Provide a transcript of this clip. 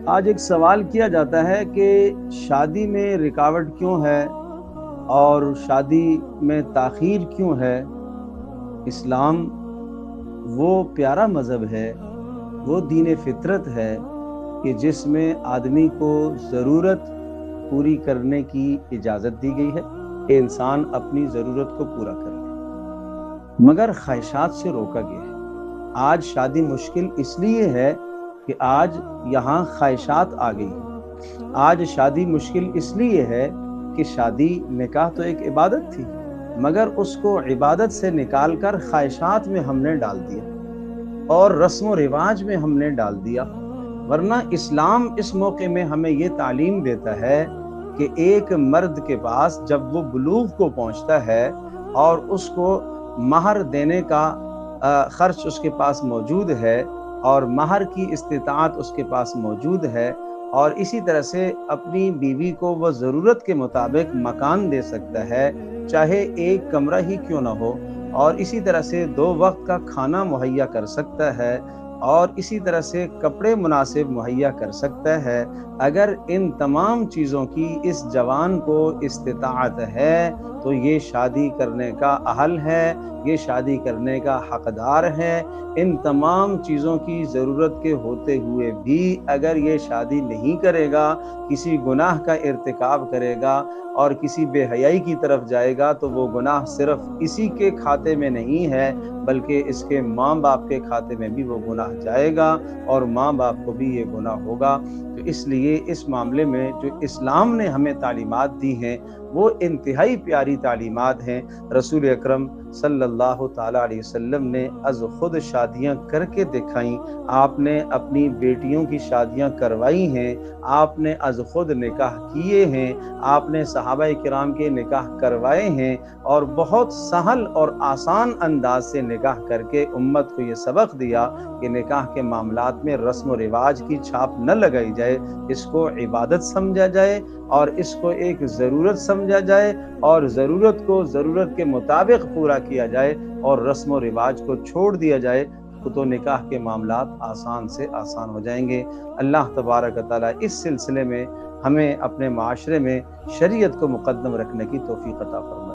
آج ایک سوال کیا جاتا ہے کہ شادی میں رکاوٹ کیوں ہے اور شادی میں تاخیر کیوں ہے۔ اسلام وہ پیارا مذہب ہے، وہ دین فطرت ہے کہ جس میں آدمی کو ضرورت پوری کرنے کی اجازت دی گئی ہے کہ انسان اپنی ضرورت کو پورا کر لے، مگر خواہشات سے روکا گیا ہے۔ آج شادی مشکل اس لیے ہے کہ آج یہاں خواہشات آ گئی ہیں۔ آج شادی مشکل اس لیے ہے کہ شادی نکاح تو ایک عبادت تھی، مگر اس کو عبادت سے نکال کر خواہشات میں ہم نے ڈال دیا اور رسم و رواج میں ہم نے ڈال دیا۔ ورنہ اسلام اس موقع میں ہمیں یہ تعلیم دیتا ہے کہ ایک مرد کے پاس جب وہ بلوغ کو پہنچتا ہے اور اس کو مہر دینے کا خرچ اس کے پاس موجود ہے اور مہر کی استطاعت اس کے پاس موجود ہے، اور اسی طرح سے اپنی بیوی کو وہ ضرورت کے مطابق مکان دے سکتا ہے، چاہے ایک کمرہ ہی کیوں نہ ہو، اور اسی طرح سے 2 وقت کا کھانا مہیا کر سکتا ہے، اور اسی طرح سے کپڑے مناسب مہیا کر سکتا ہے۔ اگر ان تمام چیزوں کی اس جوان کو استطاعت ہے تو یہ شادی کرنے کا اہل ہے، یہ شادی کرنے کا حقدار ہے۔ ان تمام چیزوں کی ضرورت کے ہوتے ہوئے بھی اگر یہ شادی نہیں کرے گا، کسی گناہ کا ارتکاب کرے گا اور کسی بے حیائی کی طرف جائے گا، تو وہ گناہ صرف اسی کے کھاتے میں نہیں ہے بلکہ اس کے ماں باپ کے کھاتے میں بھی وہ گناہ جائے گا اور ماں باپ کو بھی یہ گناہ ہوگا۔ تو اس لیے اس معاملے میں جو اسلام نے ہمیں تعلیمات دی ہیں وہ انتہائی پیاری تعلیمات ہیں۔ رسول اکرم صلی اللہ تعالیٰ علیہ وسلم نے از خود شادیاں کر کے دکھائیں، آپ نے اپنی بیٹیوں کی شادیاں کروائی ہیں، آپ نے از خود نکاح کیے ہیں، آپ نے صحابہ کرام کے نکاح کروائے ہیں، اور بہت سہل اور آسان انداز سے نکاح کر کے امت کو یہ سبق دیا کہ نکاح کے معاملات میں رسم و رواج کی چھاپ نہ لگائی جائے، اس کو عبادت سمجھا جائے اور اس کو ایک ضرورت سمجھا جائے، اور ضرورت کو ضرورت کے مطابق پورا کیا جائے اور رسم و رواج کو چھوڑ دیا جائے، تو نکاح کے معاملات آسان سے آسان ہو جائیں گے۔ اللہ تبارک و تعالیٰ اس سلسلے میں ہمیں اپنے معاشرے میں شریعت کو مقدم رکھنے کی توفیق عطا فرمائے۔